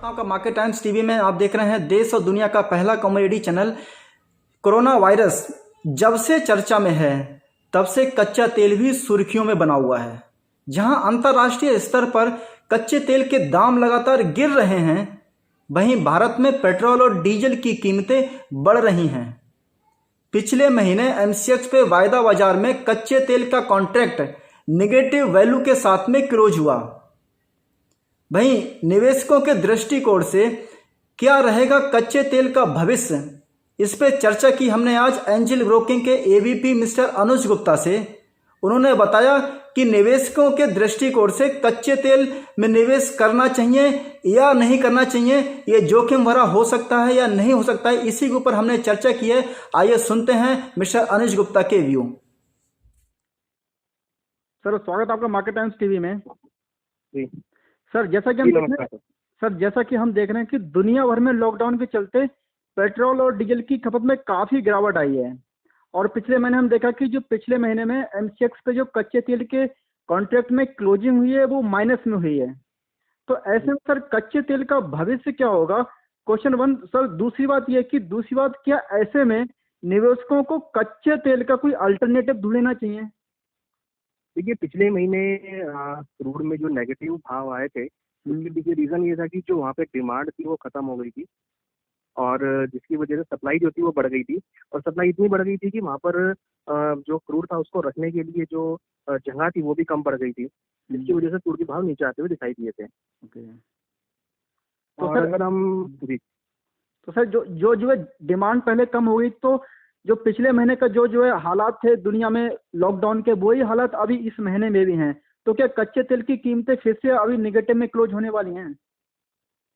स्वागत है आपका मार्केट टाइम्स टीवी में। आप देख रहे हैं देश और दुनिया का पहला कॉमेडी चैनल। कोरोना वायरस जब से चर्चा में है तब से कच्चा तेल भी सुर्खियों में बना हुआ है। जहां अंतर्राष्ट्रीय स्तर पर कच्चे तेल के दाम लगातार गिर रहे हैं, वहीं भारत में पेट्रोल और डीजल की कीमतें बढ़ रही हैं। पिछले महीने एमसीएक्स पे वायदा बाजार में कच्चे तेल का कॉन्ट्रैक्ट निगेटिव वैल्यू के साथ में क्लोज हुआ। वहीं निवेशकों के दृष्टिकोण से क्या रहेगा कच्चे तेल का भविष्य, इस पे चर्चा की हमने आज एंजल ब्रोकिंग के एवीपी मिस्टर अनुज गुप्ता से। उन्होंने बताया कि निवेशकों के दृष्टिकोण से कच्चे तेल में निवेश करना चाहिए या नहीं करना चाहिए, ये जोखिम भरा हो सकता है या नहीं हो सकता है, इसी के ऊपर हमने चर्चा की है। आइए सुनते हैं मिस्टर अनुज गुप्ता के व्यू। सर स्वागत आपका मार्केट टाइम्स टीवी में। जी सर जैसा कि हम देख रहे हैं कि दुनिया भर में लॉकडाउन के चलते पेट्रोल और डीजल की खपत में काफी गिरावट आई है। और पिछले महीने हम देखा कि जो पिछले महीने में एमसीएक्स पे जो कच्चे तेल के कॉन्ट्रैक्ट में क्लोजिंग हुई है वो माइनस में हुई है। तो ऐसे में सर कच्चे तेल का भविष्य क्या होगा, क्वेश्चन वन। सर दूसरी बात क्या ऐसे में निवेशकों को कच्चे तेल का कोई अल्टरनेटिव ढूंढ लेना चाहिए? देखिए, पिछले महीने क्रूड में जो नेगेटिव भाव आए थे उसके पीछे रीजन ये था कि जो वहाँ पे डिमांड थी वो खत्म हो गई थी और जिसकी वजह से सप्लाई जो थी वो बढ़ गई थी। और सप्लाई इतनी बढ़ गई थी कि वहाँ पर जो क्रूड था उसको रखने के लिए जो जगह थी वो भी कम पड़ गई थी, जिसकी वजह से क्रूड के भाव नीचे आते हुए दिखाई दिए थे। तो और सर अगर हम जी तो सर जो जो जो है डिमांड पहले कम हो गई, तो जो पिछले महीने का जो है हालात थे दुनिया में लॉकडाउन के, वही हालात अभी इस महीने में भी हैं। तो क्या कच्चे तेल की कीमतें फिर से अभी नेगेटिव में क्लोज होने वाली हैं?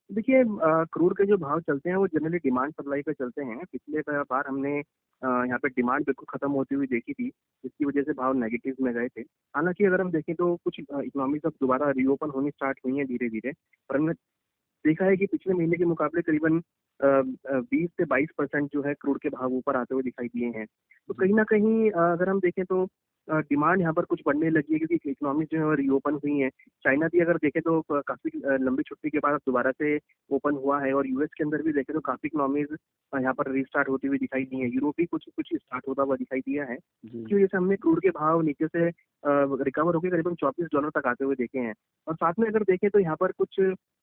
देखिए, क्रूड के जो भाव चलते हैं वो जनरली डिमांड सप्लाई पे चलते हैं। पिछले बार हमने यहाँ पे डिमांड बिल्कुल खत्म होती हुई देखी थी, जिसकी वजह से भाव नेगेटिव में गए थे। हालांकि अगर हम देखें तो कुछ इकोनॉमीज अब दोबारा रीओपन होनी स्टार्ट हुई है धीरे धीरे, पर हमने देखा है कि पिछले महीने के मुकाबले करीबन 20 से 22% जो है क्रूड के भाव ऊपर आते हुए दिखाई दिए हैं। तो कहीं ना कहीं अगर हम देखें तो डिमांड यहाँ पर कुछ बढ़ने लगी है, क्योंकि इकोनॉमी जो है रीओपन हुई है। चाइना भी अगर देखें तो काफी लंबी छुट्टी के बाद दोबारा से ओपन हुआ है, और यूएस के अंदर भी देखें तो काफी इकोनॉमीज यहाँ पर रीस्टार्ट होती हुई दिखाई दी है। यूरोप भी कुछ कुछ स्टार्ट होता हुआ दिखाई दिया है। इसकी वजह से हमने क्रूड के भाव नीचे से रिकवर होकर करीबन $34 तक आते हुए देखे हैं। और साथ में अगर देखें तो यहाँ पर कुछ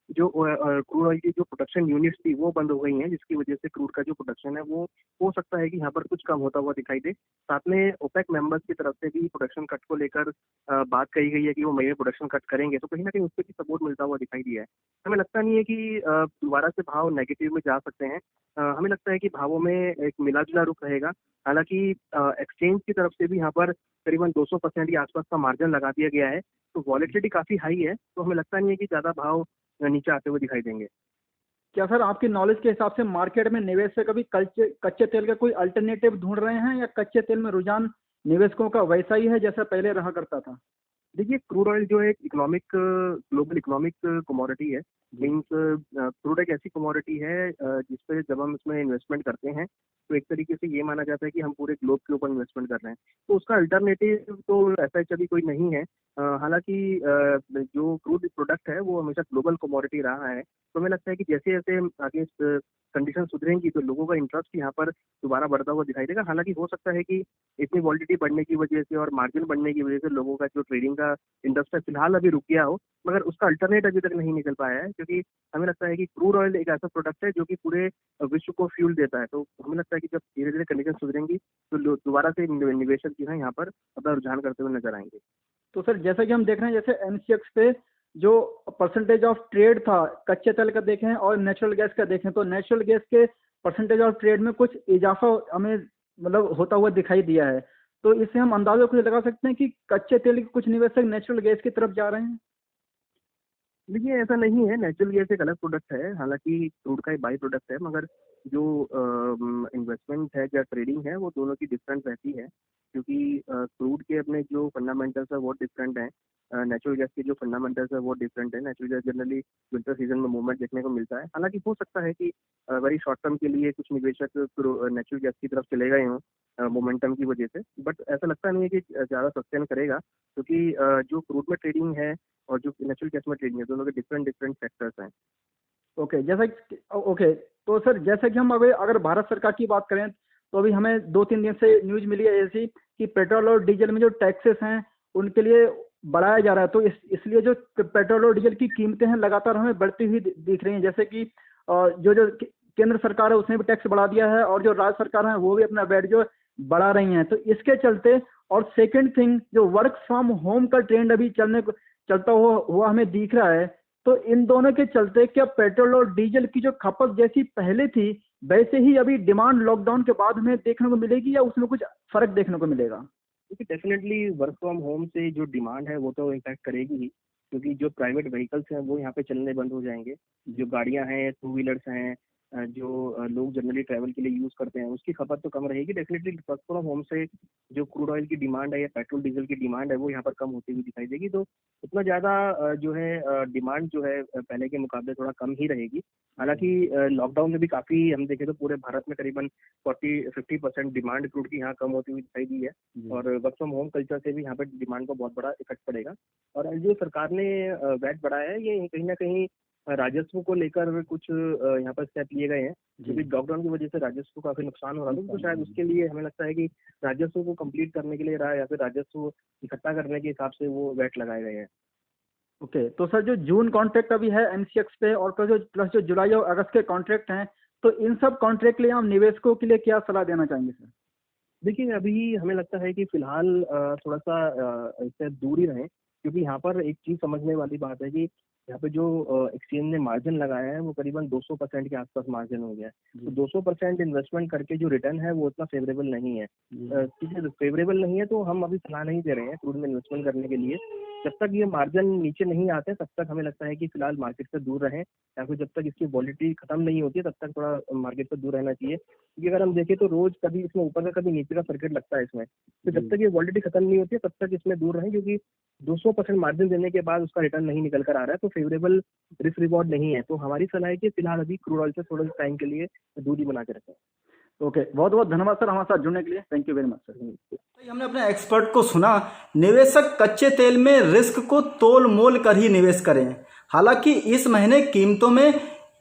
जो क्रूड ऑयल की जो प्रोडक्शन यूनिट्स थी वो बंद हो गई हैं, जिसकी वजह से क्रूड का जो प्रोडक्शन है वो हो सकता है कि यहाँ पर कुछ कम होता हुआ दिखाई दे। साथ में ओपेक मेंबर्स की तरफ से भी प्रोडक्शन कट को लेकर बात कही गई है कि वो मई प्रोडक्शन कट करेंगे, तो कहीं ना कहीं उससे भी सपोर्ट मिलता हुआ दिखाई दिया है। हमें लगता नहीं है कि दोबारा से भाव नेगेटिव में जा सकते हैं। हमें लगता है कि भावों में एक मिला जुला रुख रहेगा। हालांकि एक्सचेंज की तरफ से भी यहाँ पर करीबन 200% के आसपास का मार्जिन लगा दिया गया है, तो वॉलेटिलिटी काफी हाई है। तो हमें लगता नहीं है कि ज्यादा भाव नीचे आते हुए दिखाई देंगे। क्या सर आपकी नॉलेज के हिसाब से मार्केट में निवेश से कभी कच्चे तेल का कोई अल्टरनेटिव ढूंढ रहे हैं, या कच्चे तेल में रुझान निवेशकों का वैसा ही है जैसा पहले रहा करता था? देखिए, क्रूड ऑयल जो है एक ग्लोबल इकोनॉमिक कमोडिटी है। मीन्स क्रूड एक ऐसी कमोडिटी है जिस पे जब हम इसमें इन्वेस्टमेंट करते हैं तो एक तरीके से ये माना जाता है कि हम पूरे ग्लोब के ऊपर इन्वेस्टमेंट कर रहे हैं। तो उसका अल्टरनेटिव तो ऐसा कभी कोई नहीं है। हालांकि जो क्रूड प्रोडक्ट है वो हमेशा ग्लोबल कमोडिटी रहा है। तो हमें लगता है कि जैसे जैसे आगे कंडीशन सुधरेंगी तो लोगों का इंटरेस्ट यहाँ पर दोबारा बढ़ता हुआ दिखाई देगा। हालांकि हो सकता है कि इतनी वॉलिडिटी बढ़ने की वजह से और मार्जिन बढ़ने की वजह से लोगों का जो ट्रेडिंग का इंडस्ट्री फिलहाल अभी रुक गया हो, मगर उसका अल्टरनेट अभी तक नहीं निकल पाया है। क्योंकि हमें लगता है कि क्रूड ऑयल एक ऐसा प्रोडक्ट है जो कि पूरे विश्व को फ्यूल देता है। तो हमें लगता है कि जब धीरे धीरे कंडीशन सुधरेंगी तो दोबारा से निवेशक जो है यहाँ पर अपना रुझान करते हुए नजर आएंगे। तो सर जैसा कि हम देख रहे हैं, जैसे एमसीएक्स पे जो परसेंटेज ऑफ ट्रेड था कच्चे तेल का देखें और नेचुरल गैस का देखें, तो नेचुरल गैस के परसेंटेज ऑफ ट्रेड में कुछ इजाफा हमें मतलब होता हुआ दिखाई दिया है। तो इससे हम अंदाजा कुछ लगा सकते हैं कि कच्चे तेल के कुछ निवेशक नेचुरल गैस की तरफ जा रहे हैं? देखिए, ऐसा नहीं है। नेचुरल गैस एक अलग प्रोडक्ट है, हालांकि क्रूड का एक बाई प्रोडक्ट है, मगर जो इन्वेस्टमेंट है या ट्रेडिंग है वो दोनों की डिफरेंट रहती है। क्योंकि क्रूड के अपने जो फंडामेंटल्स है वो डिफरेंट हैं, नेचुरल गैस के जो फंडामेंटल्स है वो डिफरेंट है। Natural gas generally winter season में मूवमेंट देखने को मिलता है। हालांकि हो सकता है कि वेरी शॉर्ट टर्म के लिए कुछ निवेशक नेचुरल गैस की तरफ चले गए हों मोमेंटम की वजह से, बट ऐसा लगता नहीं है कि ज़्यादा सस्टेन करेगा। क्योंकि जो क्रूड में ट्रेडिंग है और जो नेचुरल गैस में ट्रेडिंग है दोनों के डिफरेंट डिफरेंट सेक्टर्स हैं। ओके, ओके, तो सर जैसे कि हम अभी अगर भारत सरकार की बात करें तो अभी हमें 2-3 दिन से न्यूज़ मिली है ऐसी कि पेट्रोल और डीजल में जो टैक्सेस हैं उनके लिए बढ़ाया जा रहा है, तो इसलिए जो पेट्रोल और डीजल की कीमतें हैं लगातार हमें बढ़ती हुई दिख रही हैं। जैसे कि जो जो केंद्र सरकार है उसने भी टैक्स बढ़ा दिया है और जो राज्य सरकार है वो भी अपना वैट जो बढ़ा रही हैं, तो इसके चलते और सेकंड थिंग जो वर्क फ्रॉम होम का ट्रेंड अभी चलता हुआ हमें दिख रहा है, तो इन दोनों के चलते क्या पेट्रोल और डीजल की जो खपत जैसी पहले थी वैसे ही अभी डिमांड लॉकडाउन के बाद हमें देखने को मिलेगी या उसमें कुछ फर्क देखने को मिलेगा? क्योंकि डेफिनेटली वर्क फ्रॉम होम से जो डिमांड है वो तो इम्पैक्ट करेगी ही, क्योंकि जो प्राइवेट व्हीकल्स हैं वो यहाँ पे चलने बंद हो जाएंगे। जो गाड़ियाँ हैं, टू व्हीलर्स हैं, जो लोग जनरली ट्रैवल के लिए यूज़ करते हैं, उसकी खपत तो कम रहेगी। डेफिनेटली वर्क फ्रॉम होम से जो क्रूड ऑयल की डिमांड है या पेट्रोल डीजल की डिमांड है वो यहाँ पर कम होती हुई दिखाई देगी। तो उतना ज़्यादा जो है डिमांड जो है पहले के मुकाबले थोड़ा कम ही रहेगी। हालांकि लॉकडाउन में भी काफ़ी हम देखें तो पूरे भारत में करीबन 40-50% डिमांड क्रूड की यहाँ कम होती हुई दिखाई दी है। और वर्क फ्रॉम होम कल्चर से भी यहाँ पर डिमांड को बहुत बड़ा इफेक्ट पड़ेगा। और जो सरकार ने वैट बढ़ाया है ये कहीं ना कहीं राजस्व को लेकर कुछ यहाँ पर स्टेप लिए गए हैं, क्योंकि लॉकडाउन की वजह से राजस्व को काफी नुकसान हो रहा था। तो शायद उसके लिए हमें लगता है कि राजस्व को कंप्लीट करने के लिए रहा या फिर राजस्व इकट्ठा करने के हिसाब से वो वैट लगाए गए हैं। ओके, तो सर जो जून कॉन्ट्रैक्ट अभी है एनसीएक्स पे और प्लस जो जुलाई और अगस्त के कॉन्ट्रैक्ट हैं, तो इन सब कॉन्ट्रैक्ट के लिए हम निवेशकों के लिए क्या सलाह देना चाहेंगे सर? देखिए, अभी हमें लगता है कि फिलहाल थोड़ा सा इससे दूर ही रहें, क्योंकि यहाँ पर एक चीज़ समझने वाली बात है कि यहाँ पे जो एक्सचेंज ने मार्जिन लगाया है वो करीबन 200% के आसपास मार्जिन हो गया है। तो 200% इन्वेस्टमेंट करके जो रिटर्न है वो उतना फेवरेबल नहीं है। ठीक है, फेवरेबल नहीं है तो हम अभी सलाह नहीं दे रहे हैं क्रूड में इन्वेस्टमेंट करने के लिए। जब तक ये मार्जिन नीचे नहीं आते तब तक हमें लगता है कि फिलहाल मार्केट से दूर रहें, या फिर जब तक इसकी वॉलिटी खत्म नहीं होती है तब तक थोड़ा मार्केट से दूर रहना चाहिए। क्योंकि अगर हम देखें तो रोज कभी इसमें ऊपर का कभी नीचे का सर्किट लगता है इसमें, तो जब तक ये वॉलिटी खत्म नहीं होती है तब तक इसमें दूर रहें, क्योंकि 200% मार्जिन देने के बाद उसका रिटर्न नहीं निकल कर आ रहा है, तो फेवरेबल रिस्क रिवॉर्ड नहीं है। तो हमारी सलाह है कि फिलहाल अभी क्रूड ऑयल से थोड़ा टाइम के लिए दूरी बना के रखें। ओके, बहुत बहुत धन्यवाद सर हमारे साथ जुड़ने के लिए। Thank you very much sir. हमने अपने एक्सपर्ट को सुना, निवेशक कच्चे तेल में रिस्क को तोल मोल कर ही निवेश करें। हालांकि इस महीने कीमतों में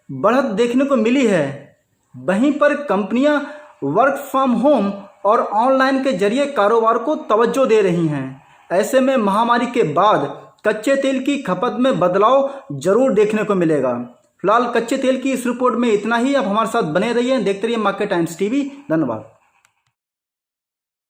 बढ़त देखने को मिली है, वहीं पर कंपनियां वर्क फ्रॉम होम और ऑनलाइन के जरिए कारोबार को तवज्जो दे रही हैं। ऐसे में महामारी के बाद कच्चे तेल की खपत में बदलाव जरूर देखने को मिलेगा। फिलहाल कच्चे तेल की इस रिपोर्ट में इतना ही। आप हमारे साथ बने रहिए, देखते रहिए मार्केट टाइम्स टीवी। धन्यवाद।